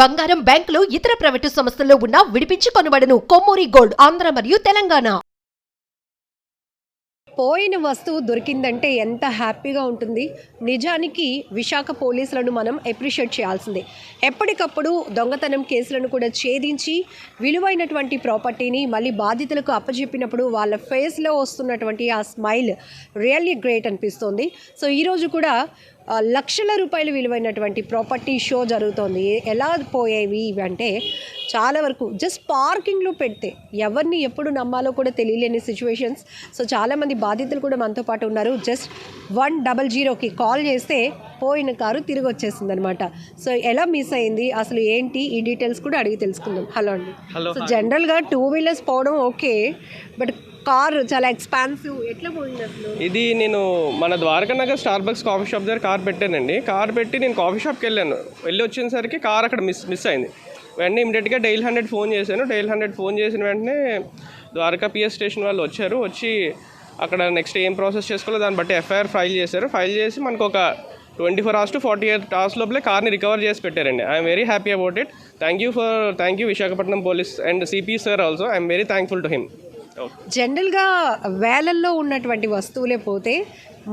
బంగారం, బ్యాంకులు, ఇతర ప్రైవేటు సంస్థల్లో ఉన్న విడిపించి కొనబడును. కొమ్మూరి గోల్డ్, ఆంధ్ర మరియు తెలంగాణ. పోయిన వస్తువు దొరికిందంటే ఎంత హ్యాపీగా ఉంటుంది. నిజానికి విశాఖ పోలీసులను మనం అప్రిషియేట్ చేయాల్సిందే. ఎప్పటికప్పుడు దొంగతనం కేసులను కూడా ఛేదించి విలువైనటువంటి ప్రాపర్టీని మళ్ళీ బాధితులకు అప్పచెప్పినప్పుడు వాళ్ళ ఫేస్లో వస్తున్నటువంటి ఆ స్మైల్ రియల్లీ గ్రేట్ అనిపిస్తుంది. సో ఈరోజు కూడా లక్షల రూపాయలు విలువైనటువంటి ప్రాపర్టీ షో జరుగుతోంది. ఎలా పోయేవి ఇవి అంటే చాలా వరకు జస్ట్ పార్కింగ్లో పెడితే ఎవరిని ఎప్పుడు నమ్మాలో కూడా తెలియలేని సిచ్యువేషన్స్. సో చాలామంది బాధితులు కూడా మనతో పాటు ఉన్నారు. జస్ట్ 100కి కాల్ చేస్తే పోయిన కారు తిరిగి వచ్చేసింది అనమాట. సో ఎలా మిస్ అయింది, అసలు ఏంటి, ఈ డీటెయిల్స్ కూడా అడిగి తెలుసుకుందాం. హలో అండి. సో జనరల్గా 2 వీలర్స్ పోవడం ఓకే, బట్ కార్ చాలా ఎక్స్పాన్సివ్, ఎట్లా పోయింది అసలు? ఇది నేను మన Dwaraka Nagar Starbucks coffee shop దగ్గర కార్ పెట్టానండి. కార్ పెట్టి నేను కాఫీ షాప్కి వెళ్ళి వచ్చేసరికి కార్ అక్కడ మిస్ అయింది. వెంటనే ఇమీడియట్గా డైల్ 100 ఫోన్ చేశాను. డైల్ 100 ఫోన్ చేసిన వెంటనే ద్వారకా పిఎస్ స్టేషన్ వాళ్ళు వచ్చి అక్కడ నెక్స్ట్ ఏం ప్రాసెస్ చేసుకోవాలో దాన్ని బట్టి ఎఫ్ఐఆర్ ఫైల్ చేశారు. ఫైల్ చేసి మనకు ఒక 24 hours to 48 hours లోపలే కార్ని రికవర్ చేసి పెట్టారండి. I'm very happy about it. Thank you Visakhapatnam police and CP sir also. I'm very thankful to him. జనరల్గా వేలల్లో ఉన్నటువంటి వస్తువులే పోతే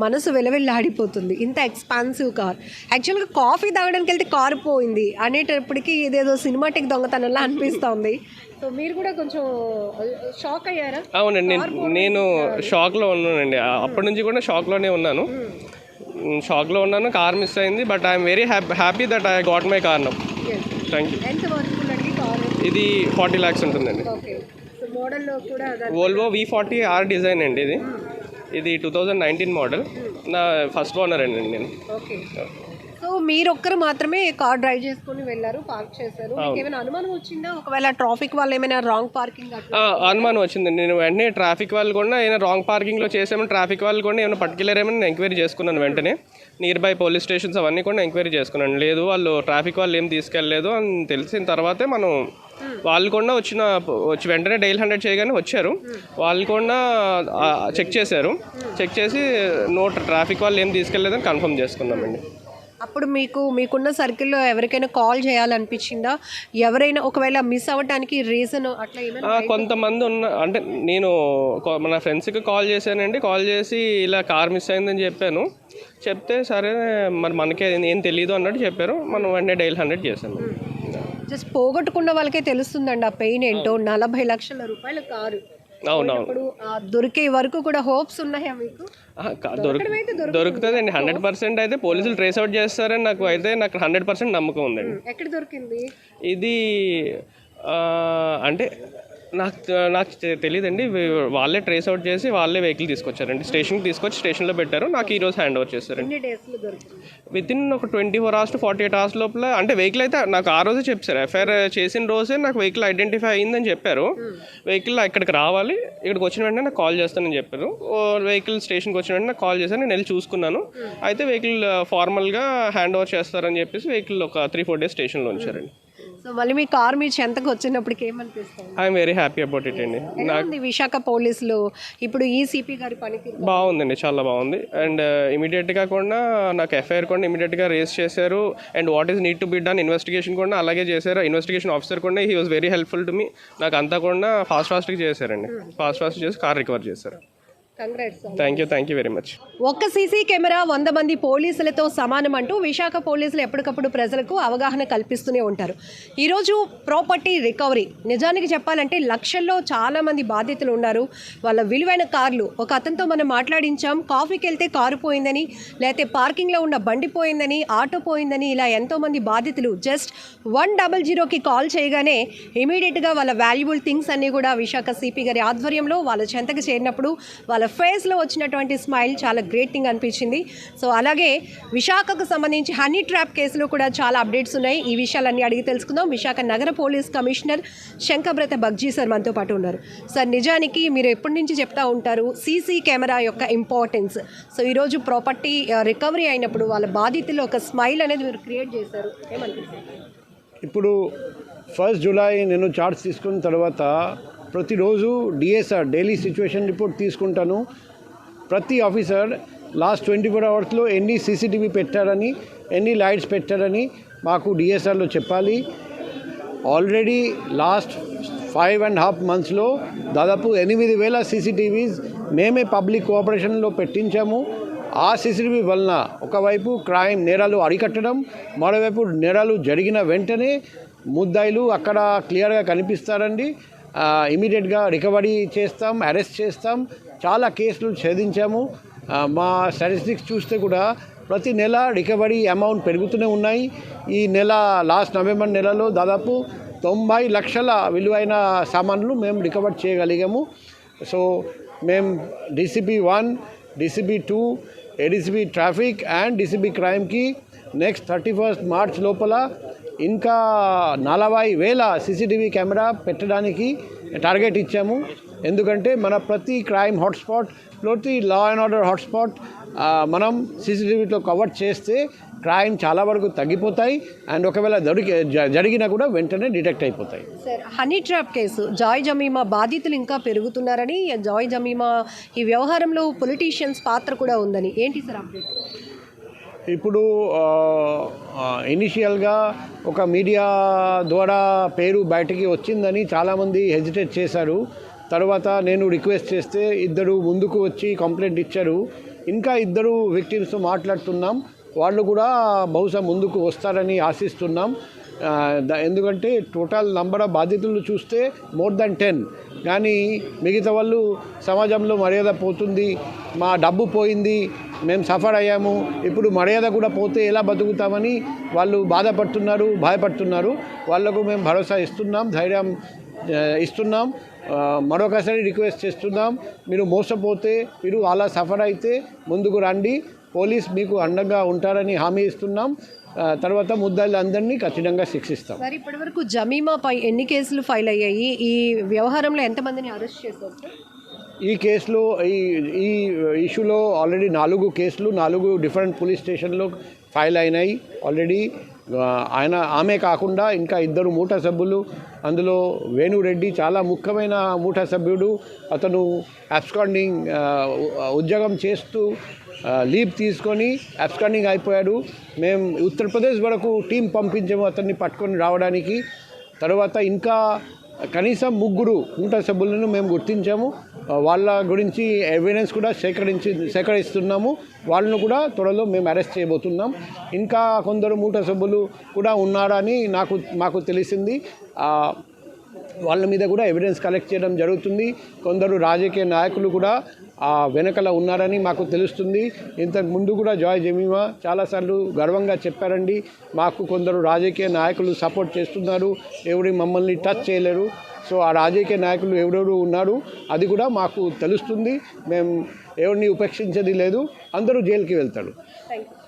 మనసు వెలవెల్లాడిపోతుంది. ఇంత ఎక్స్పాన్సివ్ కార్. యాక్చువల్గా కాఫీ తాగడానికి వెళ్తే కారు పోయింది అనేటప్పటికీ ఇదేదో సినిమాటిక్ దొంగతనంలా అనిపిస్తుంది. సో మీరు కూడా కొంచెం షాక్ అయ్యారా? అవునండి, నేను షాక్లో ఉన్నానండి. అప్పటి నుంచి కూడా షాక్లోనే ఉన్నాను. కార్ మిస్ అయింది. But I'm very happy that I got my car now. Thank you. ఎంత వరకు కార్? ఇది 40 lakhs ఉంటుందండి. మోడల్లో కూడా వోల్వో V40 R డిజైన్ అండి. ఇది 2019 మోడల్. నా ఫస్ట్ ఓనర్ అండి నేను. ఓకే. సో మీరు ఒక్కరు మాత్రమే కార్ డ్రైవ్ చేసుకుని వెళ్ళారు, పార్క్ చేశారు. ఏమైనా అనుమానం వచ్చిందా? ఒకవేళ ట్రాఫిక్ వాళ్ళు ఏమైనా రాంగ్ పార్కింగ్ అనుమానం వచ్చింది. నేను వెంటనే ట్రాఫిక్ వాళ్ళు కూడా ఏమైనా రాంగ్ పార్కింగ్లో చేసామని ట్రాఫిక్ వాళ్ళు కూడా ఏమైనా పర్టికులర్ ఏమైనా ఎంక్వైరీ చేసుకున్నాను. వెంటనే నియర్ బై పోలీస్ స్టేషన్స్ అవన్నీ కూడా ఎంక్వైరీ చేసుకున్నాను. లేదు, వాళ్ళు ట్రాఫిక్ వాళ్ళు ఏం తీసుకెళ్ళలేదు అని తెలిసిన తర్వాతే మనం వాళ్ళు కూడా వచ్చి వెంటనే డైల్ 100 చేయగానే వచ్చారు. వాళ్ళు కూడా చెక్ చేసి నో ట్రాఫిక్ వాళ్ళు ఏం తీసుకెళ్ళలేదని కన్ఫర్మ్ చేసుకున్నామండి. అప్పుడు మీకున్న సర్కిల్లో ఎవరికైనా కాల్ చేయాలనిపించిందా? ఎవరైనా ఒకవేళ మిస్ అవ్వడానికి రీజన్ అట్లా ఏమైనా? కొంతమంది అంటే నేను మన ఫ్రెండ్స్కి కాల్ చేశానండి. కాల్ చేసి ఇలా కార్ మిస్ అయిందని చెప్తే సరే మరి మనకే ఏం తెలియదు అన్నట్టు చెప్పారు. మనం వెంటనే డైల్ 100 చేశాను. జస్ట్ పోగొట్టుకున్న వాళ్ళకే తెలుస్తుందండి ఆ పెయిన్ ఏంటో. 40 లక్షల రూపాయల కారు. అవునవును. దొరికే వరకు కూడా హోప్స్ ఉన్నాయా మీకు? దొరుకుతుందండి. 100% అయితే పోలీసులు ట్రేస్ అవుట్ చేస్తారని నాకు 100% నమ్మకం ఉందండి. ఎక్కడ దొరికింది ఇది? అంటే నాకు తెలియదండి. వాళ్ళే ట్రేస్ అవుట్ చేసి వాళ్ళే వెహికల్ తీసుకొచ్చారండి. స్టేషన్కి తీసుకొచ్చి స్టేషన్లో పెట్టారు. నాకు ఈరోజు హ్యాండ్ ఓవర్ చేస్తారండి. వితిన్ ఒక 24 hours to 48 hours లోపల. అంటే వెహికల్ అయితే నాకు ఆ రోజే చెప్పారు. ఎఫ్ఐఆర్ చేసిన రోజే నాకు వెహికల్ ఐడెంటిఫై అయిందని చెప్పారు. వెహికల్ ఇక్కడికి రావాలి, ఇక్కడికి వచ్చిన వెంటనే నాకు కాల్ చేస్తానని చెప్పారు. వెహికల్ స్టేషన్కి వచ్చిన వెంటనే నాకు కాల్ చేశాను. నేను వెళ్ళి చూసుకున్నాను. అయితే వెహికల్ ఫార్మల్గా హ్యాండ్ ఓవర్ చేస్తారని చెప్పేసి వెహికల్ ఒక 3-4 days స్టేషన్లో ఉంచారండి. సో మళ్ళీ మీ కార్ మీ చెంతకు వచ్చినప్పటికి ఏమనిపిస్తుంది? I'm very happy about it అండి. నాకు విశాఖ పోలీసులు ఇప్పుడు ఈ సిపి గారి పనికి బాగుందండి, చాలా బాగుంది. అండ్ ఇమీడియట్గా కూడా నాకు ఎఫ్ఐఆర్ కూడా ఇమీడియట్గా రేస్ చేశారు. And what is need to be done investigation కూడా అలాగే చేశారు. ఇన్వెస్టిగేషన్ ఆఫీసర్ కూడా he was very helpful to me. నాకు అంతా కూడా ఫాస్ట్గా చేశారండి. ఫాస్ట్ చేసి కార్ రికవర్ చేశారు. Thank you very much. ఒక్క సీసీ కెమెరా 100 మంది పోలీసులతో సమానం అంటూ విశాఖ పోలీసులు ఎప్పటికప్పుడు ప్రజలకు అవగాహన కల్పిస్తూనే ఉంటారు. ఈరోజు ప్రాపర్టీ రికవరీ నిజానికి చెప్పాలంటే లక్షల్లో చాలామంది బాధితులు ఉన్నారు. వాళ్ళ విలువైన కార్లు. ఒక అతనితో మనం మాట్లాడించాం. కాఫీకి వెళ్తే కారు పోయిందని, లేకపోతే పార్కింగ్లో ఉన్న బండి పోయిందని, ఆటో పోయిందని, ఇలా ఎంతోమంది బాధితులు జస్ట్ 100కి కాల్ చేయగానే ఇమీడియట్గా వాళ్ళ వాల్యుబుల్ థింగ్స్ అన్నీ కూడా విశాఖ సిపి గారి ఆధ్వర్యంలో వాళ్ళ చెంతకు చేరినప్పుడు వాళ్ళ ఫేస్లో వచ్చినటువంటి స్మైల్ చాలా గ్రేట్ థింగ్ అనిపించింది. సో అలాగే విశాఖకు సంబంధించి హనీ ట్రాప్ కేసులో కూడా చాలా అప్డేట్స్ ఉన్నాయి. ఈ విషయాలన్నీ అడిగి తెలుసుకుందాం. విశాఖ నగర పోలీస్ కమిషనర్ శంకబ్రత బగ్జీ సార్ మనతో పాటు ఉన్నారు. సార్, నిజానికి మీరు ఎప్పటి నుంచి చెప్తా ఉంటారు సీసీ కెమెరా యొక్క ఇంపార్టెన్స్. సో ఈరోజు ప్రాపర్టీ రికవరీ అయినప్పుడు వాళ్ళ బాధితులు ఒక స్మైల్ అనేది మీరు క్రియేట్ చేశారు. ఏమనిపిస్తుంది? ఇప్పుడు 1 July నేను చార్జ్ తీసుకున్న తర్వాత ప్రతిరోజు డిఎస్ఆర్ డైలీ సిచ్యువేషన్ రిపోర్ట్ తీసుకుంటాను. ప్రతి ఆఫీసర్ లాస్ట్ 24 hours ఎన్ని సీసీటీవీ పెట్టారని, ఎన్ని లైట్స్ పెట్టారని మాకు డిఎస్ఆర్లో చెప్పాలి. ఆల్రెడీ లాస్ట్ 5.5 monthsలో దాదాపు 8,000 CCTVs మేమే పబ్లిక్ కోఆపరేషన్లో పెట్టించాము. ఆ CCTV వలన ఒకవైపు క్రైమ్ నేరాలు అరికట్టడం, మరోవైపు నేరాలు జరిగిన వెంటనే ముద్దాయిలు అక్కడ క్లియర్గా కనిపిస్తారండి. ఇమీడియట్గా రికవరీ చేస్తాం, అరెస్ట్ చేస్తాం. చాలా కేసులు ఛేదించాము. మా స్టాటిస్టిక్స్ చూస్తే కూడా ప్రతి నెల రికవరీ అమౌంట్ పెరుగుతూనే ఉన్నాయి. ఈ నెల లాస్ట్ నవంబర్ నెలలో దాదాపు 90 లక్షల విలువైన సామాన్లు మేము రికవర్ చేయగలిగాము. సో మేము DCP 1, DCP 2, ADCP traffic and DCP క్రైమ్కి నెక్స్ట్ 31 March లోపల ఇంకా 40,000 CCTV కెమెరా పెట్టడానికి టార్గెట్ ఇచ్చాము. ఎందుకంటే మన ప్రతి క్రైమ్ హాట్స్పాట్, ప్రతి లా అండ్ ఆర్డర్ హాట్స్పాట్ మనం CCTVతో కవర్ చేస్తే క్రైమ్ చాలా వరకు తగ్గిపోతాయి అండ్ ఒకవేళ జరిగినా కూడా వెంటనే డిటెక్ట్ అయిపోతాయి. Sir, honey trap case Joy Jemimah బాధితులు ఇంకా పెరుగుతున్నారని, జాయ్ జమీమా ఈ వ్యవహారంలో పొలిటీషియన్స్ పాత్ర కూడా ఉందని, ఏంటి సార్ అప్డేట్? ఇప్పుడు ఇనిషియల్గా ఒక మీడియా ద్వారా పేరు బయటికి వచ్చిందని చాలామంది హెజిటేట్ చేశారు. తర్వాత నేను రిక్వెస్ట్ చేస్తే ఇద్దరు ముందుకు వచ్చి కంప్లైంట్ ఇచ్చారు. ఇంకా ఇద్దరు విక్టిమ్స్తో మాట్లాడుతున్నాం. వాళ్ళు కూడా బహుశా ముందుకు వస్తారని ఆశిస్తున్నాం. ఎందుకంటే టోటల్ నంబర్ ఆఫ్ బాధితులు చూస్తే more than 10. కానీ మిగతా వాళ్ళు సమాజంలో మర్యాద పోతుంది, మా డబ్బు పోయింది, మేము సఫర్ అయ్యాము, ఇప్పుడు మర్యాద కూడా పోతే ఎలా బతుకుతామని వాళ్ళు బాధపడుతున్నారు, భయపడుతున్నారు. వాళ్లకు మేము భరోసా ఇస్తున్నాం, ధైర్యం ఇస్తున్నాం. మరొకసారి రిక్వెస్ట్ చేస్తున్నాం, మీరు మోసపోతే, మీరు అలా సఫర్ అయితే ముందుకు రండి, పోలీస్ మీకు అండగా ఉంటారని హామీ ఇస్తున్నాం. తర్వాత ముద్దాయిలందరినీ ఖచ్చితంగా శిక్షిస్తాం. సార్, ఇప్పటివరకు జమీమాపై ఎన్ని కేసులు ఫైల్ అయ్యాయి? ఈ వ్యవహారంలో ఎంతమందిని అరెస్ట్ చేశారు సార్? ఈ కేసులో ఈ ఇష్యూలో ఆల్రెడీ 4 కేసులు 4 డిఫరెంట్ పోలీస్ స్టేషన్లో ఫైల్ అయినాయి ఆల్రెడీ. ఆమె కాకుండా ఇంకా 2 మూఠా సభ్యులు, అందులో వేణురెడ్డి చాలా ముఖ్యమైన మూఠా సభ్యుడు. అతను అబ్స్కాండింగ్ ఉద్యోగం చేస్తూ లీవ్ తీసుకొని అబ్స్కాండింగ్ అయిపోయాడు. మేము ఉత్తరప్రదేశ్ వరకు టీం పంపించాము అతన్ని పట్టుకొని రావడానికి. తర్వాత ఇంకా కనీసం 3 మూఠా సభ్యులను మేము గుర్తించాము. వాళ్ళ గురించి ఎవిడెన్స్ కూడా సేకరిస్తున్నాము. వాళ్ళను కూడా త్వరలో మేము అరెస్ట్ చేయబోతున్నాం. ఇంకా కొందరు మూఠా సభ్యులు కూడా ఉన్నారని మాకు తెలిసింది. వాళ్ళ మీద కూడా ఎవిడెన్స్ కలెక్ట్ చేయడం జరుగుతుంది. కొందరు రాజకీయ నాయకులు కూడా వెనకల ఉన్నారని మాకు తెలుస్తుంది. ఇంతకు ముందు కూడా జాయ్ జమీమా చాలాసార్లు గర్వంగా చెప్పారండి, మాకు కొందరు రాజకీయ నాయకులు సపోర్ట్ చేస్తున్నారు, ఎవరి మమ్మల్ని టచ్ చేయలేరు. సో ఆ రాజకీయ నాయకులు ఎవరెవరు ఉన్నారు అది కూడా మాకు తెలుస్తుంది. మేము ఎవరిని ఉపేక్షించేది లేదు, అందరూ జైలుకి వెళ్తారు. Thank you.